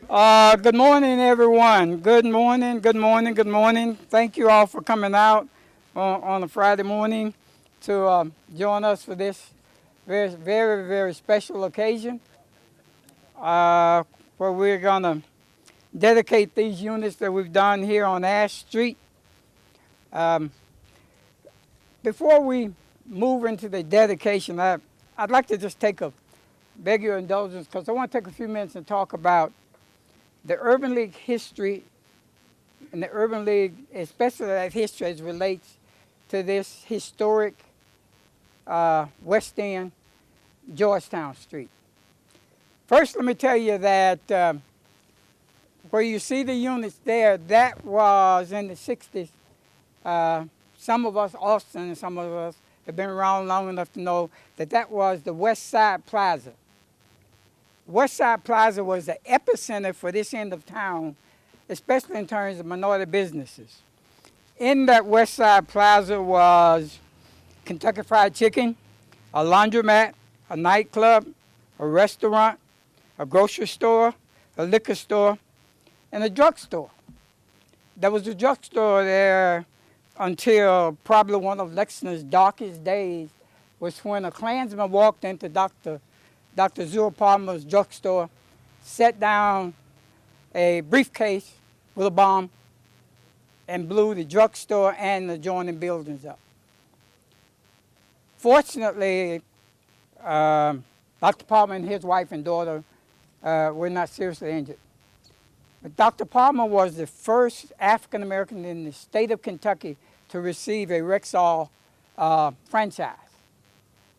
Good morning, everyone. Good morning, good morning, good morning. Thank you all for coming out on a Friday morning to join us for this very special occasion uh, where we're going to dedicate these units that we've done here on Ash Street. Um, Before we move into the dedication, I'd like to just beg your indulgence because I want to take a few minutes and talk about the Urban League history and the Urban League, especially that history as relates to this historic West End, Georgetown Street. First, let me tell you that where you see the units there, that was in the 60s. Some of us, Austin, and some of us have been around long enough to know that that was the West Side Plaza. West Side Plaza was the epicenter for this end of town, especially in terms of minority businesses. In that West Side Plaza was Kentucky Fried Chicken, a laundromat, a nightclub, a restaurant, a grocery store, a liquor store, and a drugstore. There was a drugstore there until probably one of Lexington's darkest days was when a Klansman walked into Dr. Zura Palmer's drugstore, set down a briefcase with a bomb, and blew the drugstore and the adjoining buildings up. Fortunately, Dr. Palmer and his wife and daughter were not seriously injured. But Dr. Palmer was the first African American in the state of Kentucky to receive a Rexall franchise.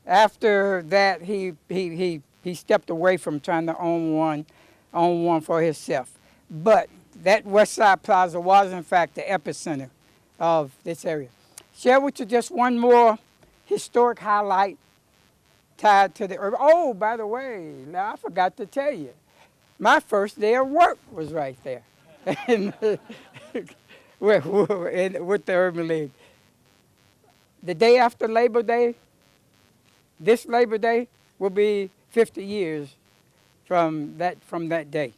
After that, he stepped away from trying to own one for himself. But that West Side Plaza was, in fact, the epicenter of this area. Share with you just one more historic highlight tied to the urban. Oh, by the way, now I forgot to tell you, my first day of work was right there with the Urban League. The day after Labor Day, this Labor Day, will be 50 years from that day.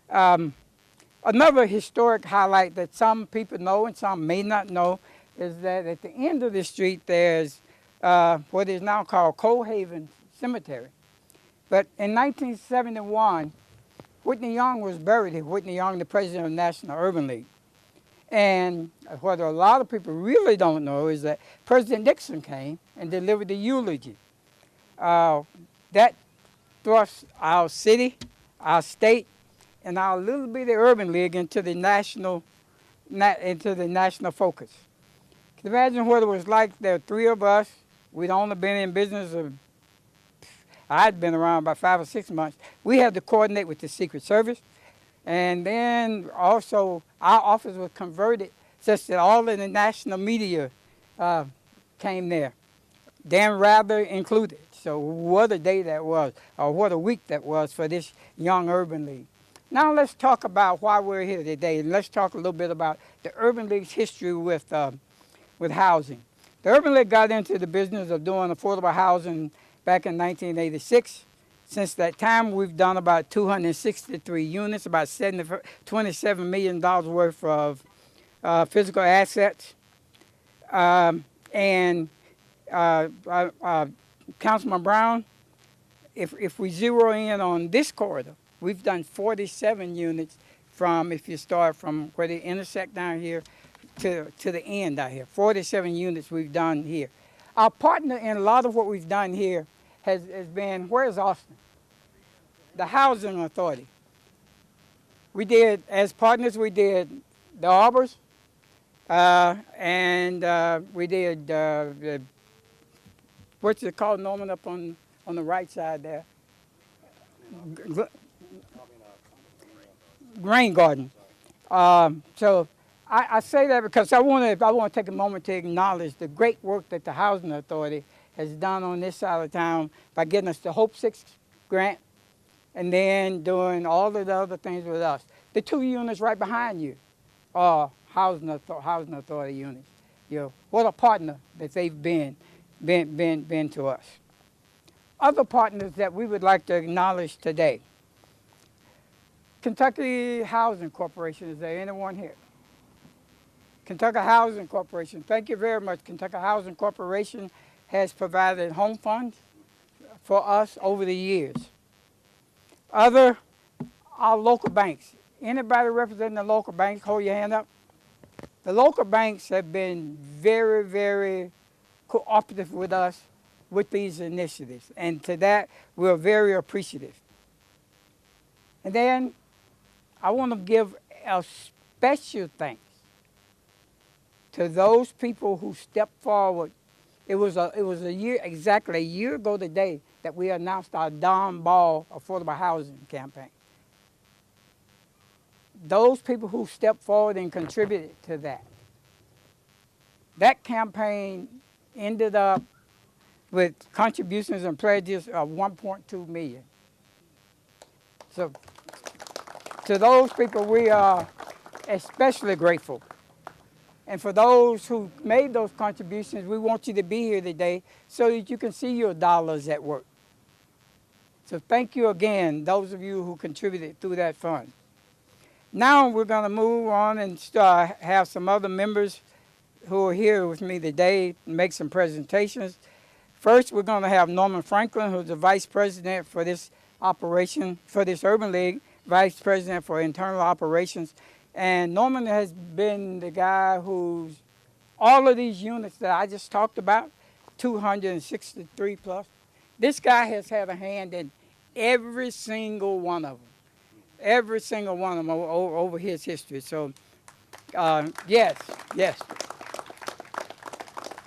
Another historic highlight that some people know and some may not know is that at the end of the street there's what is now called Coalhaven Cemetery. But in 1971, Whitney Young was buried here. Whitney Young, the president of the National Urban League. And what a lot of people really don't know is that President Nixon came and delivered the eulogy. That thrust our city, our state, and our little bitty Urban League into the national focus. Can you imagine what it was like? There were three of us. We'd only been in business I'd been around about 5 or 6 months. We had to coordinate with the Secret Service. And then also our office was converted such that all of the national media came there, Dan Rather included. So what a day that was, or what a week that was for this young Urban League. Now let's talk about why we're here today, and let's talk a little bit about the Urban League's history with housing. The Urban League got into the business of doing affordable housing back in 1986. Since that time, we've done about 263 units, about $27 million worth of physical assets. Councilman Brown, if we zero in on this corridor, we've done 47 units if you start from where they intersect down here to the end out here. 47 units we've done here. Our partner in a lot of what we've done here has been, where's Austin? The Housing Authority. We did, as partners, we did the Arbors, and we did, what's it called, Norman, up on the right side there? Grain Garden. So I say that because I want to take a moment to acknowledge the great work that the Housing Authority has done on this side of town by getting us the Hope 6 grant and then doing all of the other things with us. The two units right behind you are Housing Authority units. You know, what a partner that they've been to us. Other partners that we would like to acknowledge today. Kentucky Housing Corporation, is there anyone here? Kentucky Housing Corporation, thank you very much. Kentucky Housing Corporation has provided home funds for us over the years. Our local banks. Anybody representing the local banks, hold your hand up. The local banks have been very, very cooperative with us with these initiatives. And to that, we're very appreciative. And then I want to give a special thanks to those people who stepped forward. It was a year, exactly a year ago today, that we announced our Don Ball Affordable Housing Campaign. Those people who stepped forward and contributed to that. That campaign ended up with contributions and pledges of $1.2 million. So to those people, we are especially grateful. And for those who made those contributions, we want you to be here today so that you can see your dollars at work. So thank you again, those of you who contributed through that fund. Now we're going to move on and have some other members who are here with me today and make some presentations. First, we're going to have Norman Franklin, who's the vice president for this operation, for this Urban League, vice president for internal operations. And Norman has been the guy who's, all of these units that I just talked about, 263 plus, this guy has had a hand in every single one of them. Every single one of them over his history. So, yes.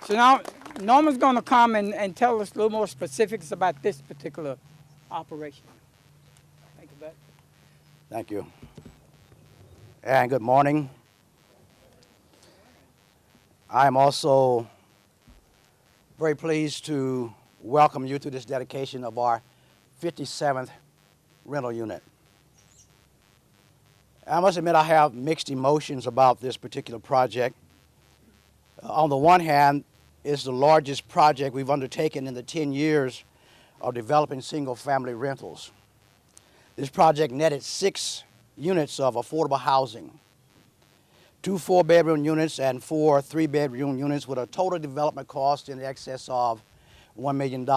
So now, Norman's going to come and tell us a little more specifics about this particular operation. Thank you, bud. Thank you. And good morning. I am also very pleased to welcome you to this dedication of our 57th rental unit. I must admit I have mixed emotions about this particular project. On the one hand, it's the largest project we've undertaken in the 10 years of developing single-family rentals. This project netted 6 units of affordable housing, 2 4-bedroom units and 4 3-bedroom units with a total development cost in excess of $1 million.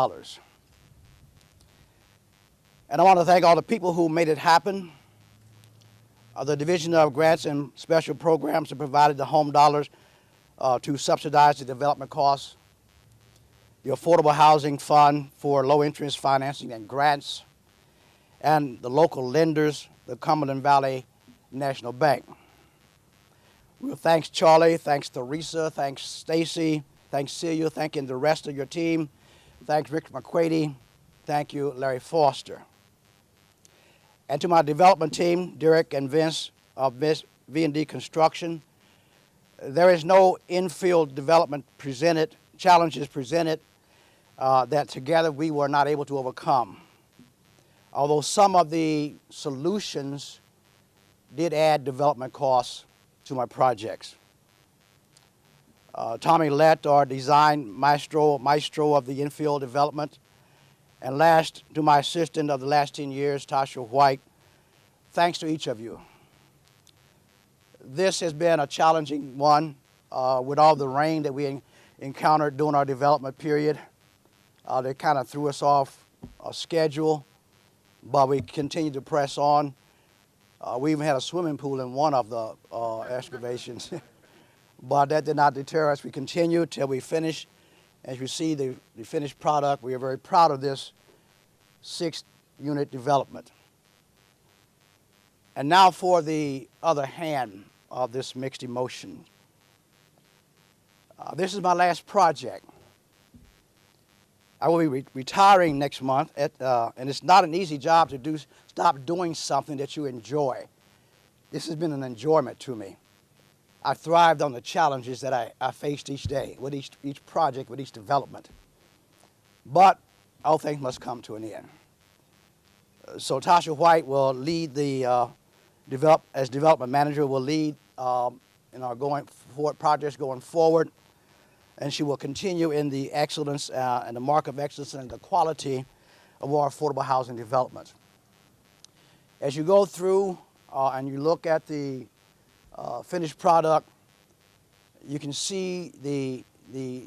And I want to thank all the people who made it happen. The Division of Grants and Special Programs that provided the home dollars to subsidize the development costs, the Affordable Housing Fund for low-interest financing and grants, and the local lenders, the Cumberland Valley National Bank. Well, thanks, Charlie. Thanks, Theresa. Thanks, Stacy. Thanks, Celia. Thanking the rest of your team. Thanks, Rick McQuady. Thank you, Larry Foster. And to my development team, Derek and Vince of V&D Construction, there is no infield development challenges presented that together we were not able to overcome. Although some of the solutions did add development costs to my projects. Tommy Lett, our design maestro of the infield development, and last, to my assistant of the last 10 years, Tasha White, thanks to each of you. This has been a challenging one with all the rain that we encountered during our development period. They kind of threw us off a schedule, but we continued to press on. We even had a swimming pool in one of the excavations, but that did not deter us. We continued till we finished. As you see the finished product, we are very proud of this 6-unit development. And now for the other hand of this mixed emotion. This is my last project. I will be retiring next month, and it's not an easy job to stop doing something that you enjoy. This has been an enjoyment to me. I thrived on the challenges that I faced each day, with each project, with each development. But all things must come to an end. So Tasha White will lead as development manager, will lead in our projects going forward, and she will continue in the excellence and the mark of excellence and the quality of our affordable housing development. As you go through and you look at the finished product, you can see the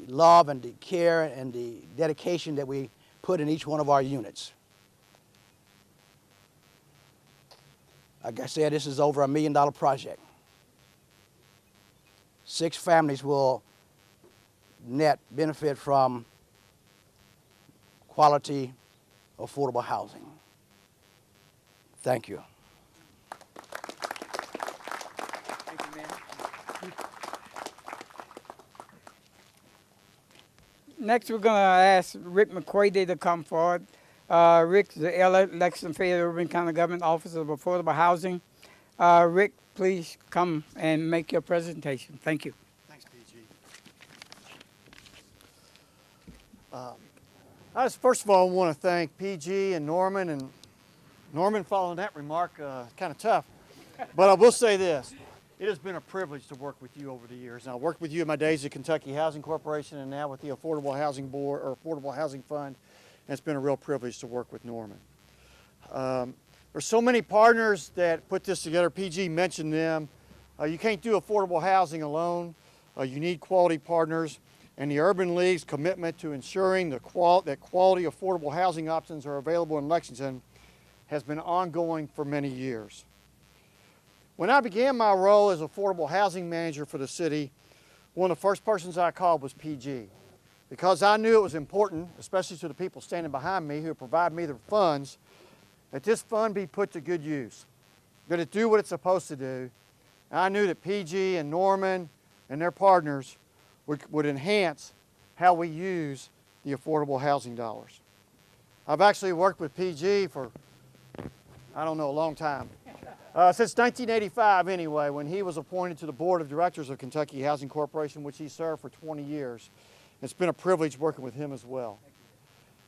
love and the care and the dedication that we put in each one of our units. Like I said, this is over $1 million project. 6 families will net benefit from quality, affordable housing. Thank you. Thank you, ma'am. Next, we're going to ask Rick McQuady to come forward. Rick is the Lexington Fayette Urban County Government Officer of Affordable Housing. Rick, please come and make your presentation. Thank you. Thanks, PG. First of all, I want to thank PG and Norman. And Norman, following that remark, kind of tough. But I will say this. It has been a privilege to work with you over the years. And I worked with you in my days at Kentucky Housing Corporation and now with the Affordable Housing Board or Affordable Housing Fund. And it's been a real privilege to work with Norman. There's so many partners that put this together. PG mentioned them. You can't do affordable housing alone. You need quality partners. And the Urban League's commitment to ensuring that quality affordable housing options are available in Lexington has been ongoing for many years. When I began my role as affordable housing manager for the city, one of the first persons I called was PG. Because I knew it was important, especially to the people standing behind me who provide me the funds, that this fund be put to good use, that it do what it's supposed to do. And I knew that PG and Norman and their partners would enhance how we use the affordable housing dollars. I've actually worked with PG for, I don't know, a long time. Since 1985 anyway, when he was appointed to the board of directors of Kentucky Housing Corporation, which he served for 20 years. It's been a privilege working with him as well.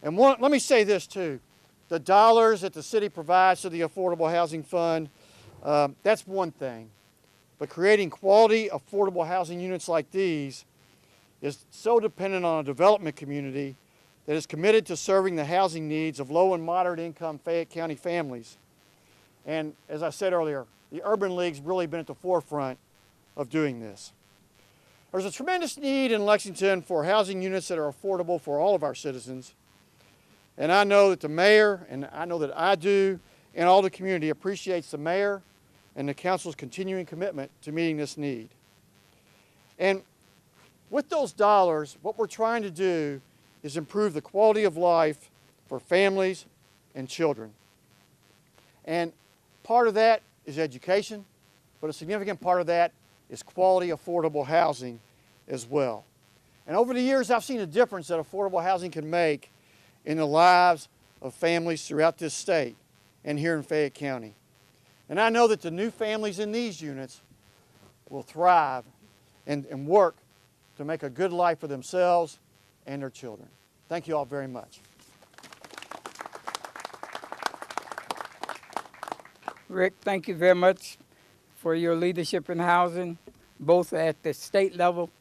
And let me say this too. The dollars that the city provides to the Affordable Housing Fund, that's one thing. But creating quality, affordable housing units like these is so dependent on a development community that is committed to serving the housing needs of low and moderate income Fayette County families. And as I said earlier, the Urban League's really been at the forefront of doing this. There's a tremendous need in Lexington for housing units that are affordable for all of our citizens. And I know that the mayor, and I know that I do, and all the community appreciates the mayor and the council's continuing commitment to meeting this need. And with those dollars, what we're trying to do is improve the quality of life for families and children. And part of that is education, but a significant part of that is quality, affordable housing as well. And over the years, I've seen a difference that affordable housing can make in the lives of families throughout this state and here in Fayette County. And I know that the new families in these units will thrive and work to make a good life for themselves and their children. Thank you all very much. Rick, thank you very much for your leadership in housing, both at the state level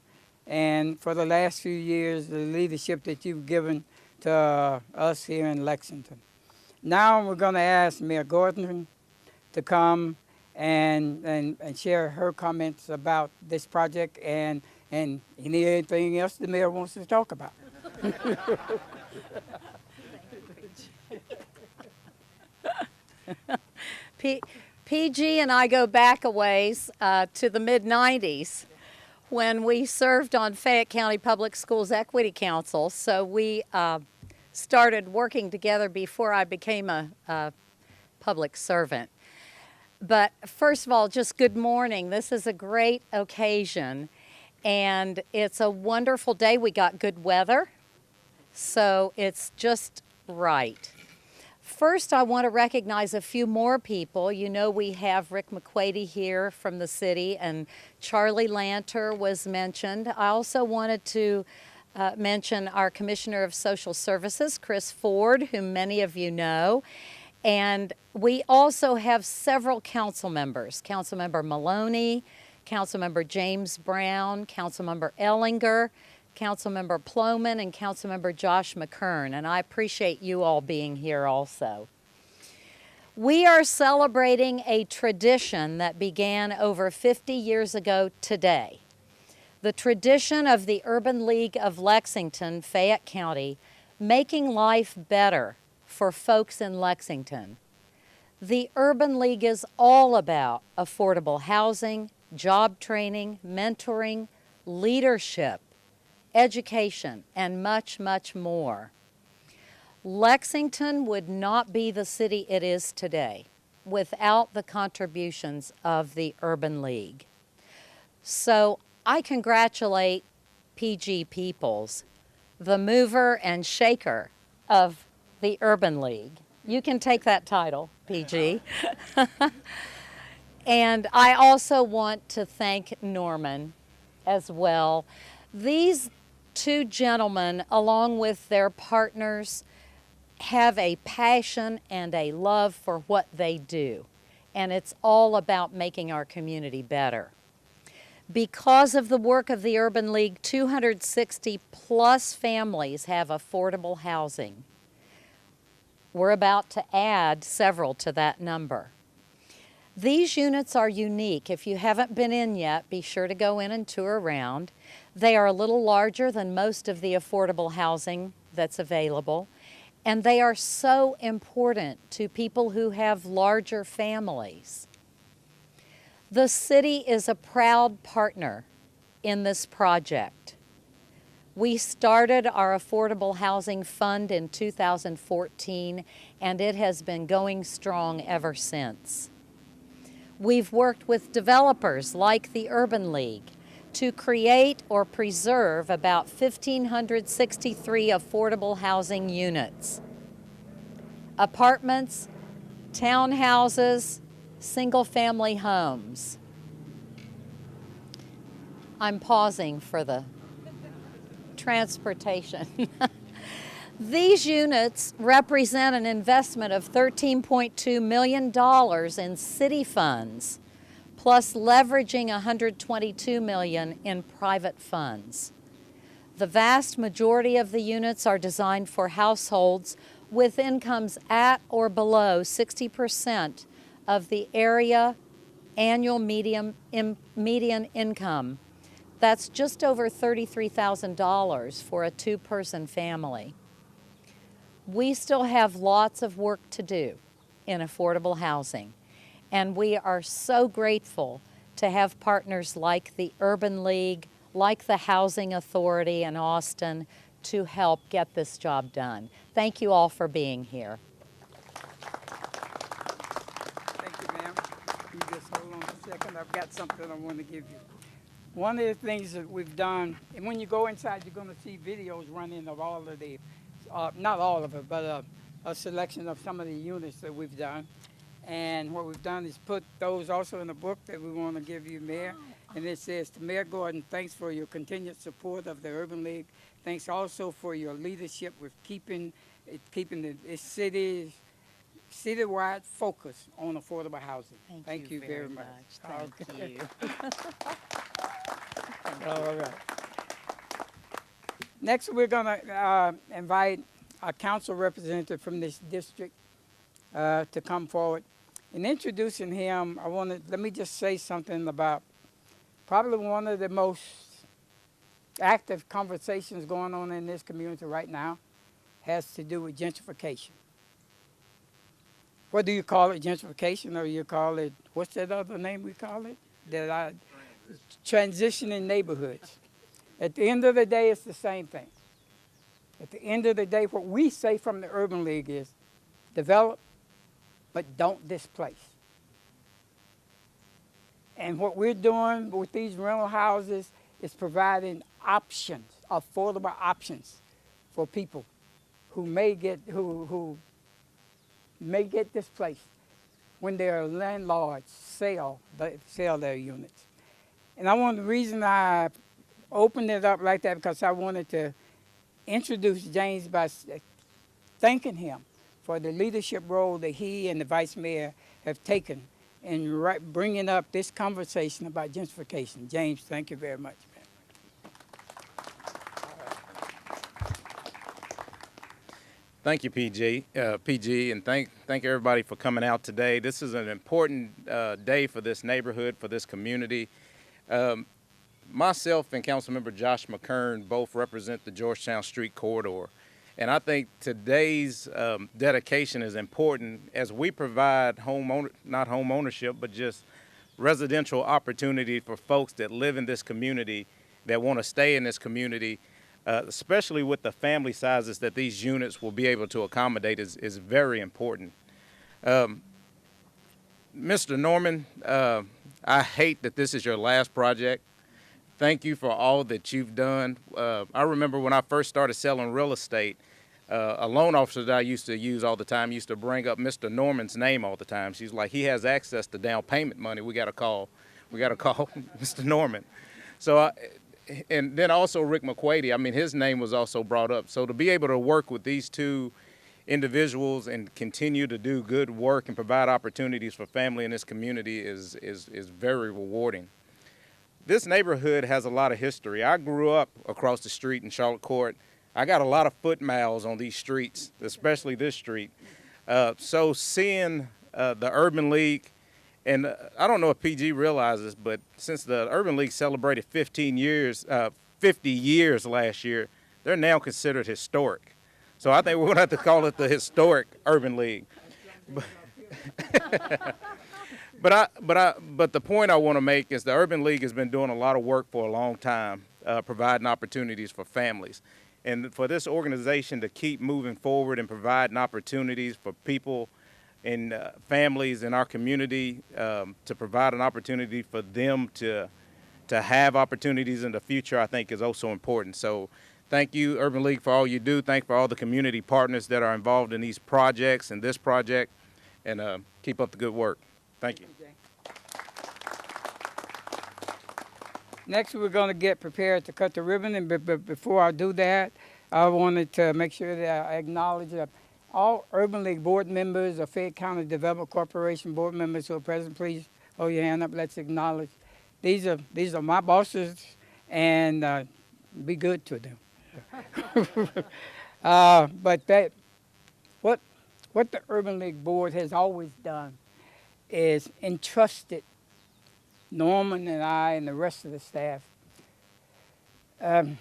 and for the last few years, the leadership that you've given to us here in Lexington. Now we're going to ask Mayor Gorton to come and share her comments about this project and anything else the mayor wants to talk about. PG and I go back a ways to the mid-90s when we served on Fayette County Public Schools Equity Council. So we started working together before I became a public servant. But first of all, just good morning. This is a great occasion, and it's a wonderful day. We got good weather, so it's just right. First, I want to recognize a few more people. You know, we have Rick McQuady here from the city, and Charlie Lanter was mentioned. I also wanted to mention our Commissioner of Social Services, Chris Ford, whom many of you know. And we also have several council members, Councilmember Maloney, Councilmember James Brown, Councilmember Ellinger, Councilmember Ploman, and Councilmember Josh McKern, and I appreciate you all being here also. We are celebrating a tradition that began over 50 years ago today. The tradition of the Urban League of Lexington, Fayette County, making life better for folks in Lexington. The Urban League is all about affordable housing, job training, mentoring, leadership, education, and much, much more. Lexington would not be the city it is today without the contributions of the Urban League. So I congratulate PG Peoples, the mover and shaker of the Urban League. You can take that title, PG. And I also want to thank Norman as well. These two gentlemen, along with their partners, have a passion and a love for what they do. And it's all about making our community better. Because of the work of the Urban League, 260 plus families have affordable housing. We're about to add several to that number. These units are unique. If you haven't been in yet, be sure to go in and tour around. They are a little larger than most of the affordable housing that's available, and they are so important to people who have larger families. The city is a proud partner in this project. We started our Affordable Housing Fund in 2014, and it has been going strong ever since. We've worked with developers like the Urban League to create or preserve about 1,563 affordable housing units. Apartments, townhouses, single-family homes. I'm pausing for the transportation. These units represent an investment of $13.2 million in city funds, plus leveraging $122 million in private funds. The vast majority of the units are designed for households with incomes at or below 60% of the area annual median income. That's just over $33,000 for a two-person family. We still have lots of work to do in affordable housing, and we are so grateful to have partners like the Urban League, like the Housing Authority in Austin, to help get this job done. Thank you all for being here. Thank you, ma'am. You just hold on a second. I've got something I want to give you. One of the things that we've done, and when you go inside, you're going to see videos running of all of the, not all of it, but a selection of some of the units that we've done. And what we've done is put those also in a book that we want to give you, Mayor. And it says, to Mayor Gorton, thanks for your continued support of the Urban League. Thanks also for your leadership with keeping the citywide focus on affordable housing. Thank you very much. Thank you. All right. Next, we're going to invite a council representative from this district to come forward. In introducing him, let me just say something about probably one of the most active conversations going on in this community right now has to do with gentrification. What do you call it, gentrification, or you call it, what's that other name we call it? Transitioning neighborhoods. At the end of the day, it's the same thing. At the end of the day, what we say from the Urban League is develop, but don't displace. And what we're doing with these rental houses is providing options, affordable options for people who may get displaced when their landlords sell their units. And the reason I opened it up like that because I wanted to introduce James by thanking him for the leadership role that he and the vice mayor have taken in bringing up this conversation about gentrification. James, thank you very much, man. Thank you, PG, and thank everybody for coming out today. This is an important day for this neighborhood, for this community. Myself and Councilmember Josh McKern both represent the Georgetown Street Corridor, and I think today's dedication is important as we provide not home ownership, but just residential opportunity for folks that live in this community, that want to stay in this community. Especially with the family sizes that these units will be able to accommodate is very important. Mr. Norman, I hate that this is your last project. Thank you for all that you've done. I remember when I first started selling real estate, a loan officer that I used to use all the time used to bring up Mr. Norman's name all the time. She's like, he has access to down payment money. We got to call Mr. Norman. So and then also Rick McQuady, I mean, his name was also brought up. So to be able to work with these two individuals and continue to do good work and provide opportunities for family in this community is very rewarding. This neighborhood has a lot of history. I grew up across the street in Charlotte Court. I got a lot of foot miles on these streets, especially this street. So seeing the Urban League, and I don't know if PG realizes, but since the Urban League celebrated 50 years last year, they're now considered historic. So I think we're going to have to call it the Historic Urban League. But the point I want to make is the Urban League has been doing a lot of work for a long time, providing opportunities for families. And for this organization to keep moving forward and providing opportunities for people and families in our community, to provide an opportunity for them to have opportunities in the future, I think is also important. So thank you, Urban League, for all you do. Thank you for all the community partners that are involved in these projects and this project, and keep up the good work. Thank you. Next, we're going to get prepared to cut the ribbon, and before I do that, I wanted to make sure that I acknowledge all Urban League board members or Fayette County Development Corporation board members who are present. Please hold your hand up. Let's acknowledge. These are my bosses, and be good to them. But what the Urban League board has always done is entrusted Norman and I and the rest of the staff, and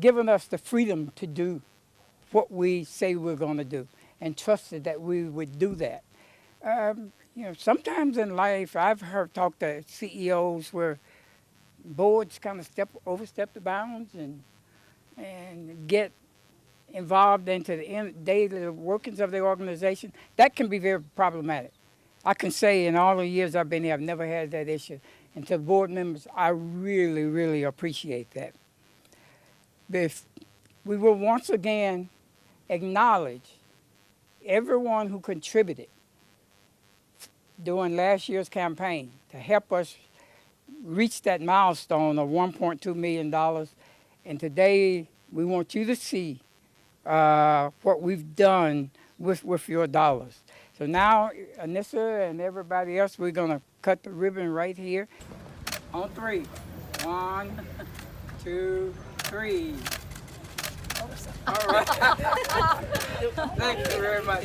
given us the freedom to do what we say we're going to do, and trusted that we would do that. Sometimes in life, I've talked to CEOs where boards kind of overstep the bounds and get involved into the daily workings of the organization. That can be very problematic. I can say in all the years I've been here, I've never had that issue. And to board members, I really, really appreciate that. If we will once again acknowledge everyone who contributed during last year's campaign to help us reach that milestone of $1.2 million. And today, we want you to see what we've done with your dollars. So now, Anissa and everybody else, we're going to cut the ribbon right here. On three. 1, 2, 3. All right. Thank you very much.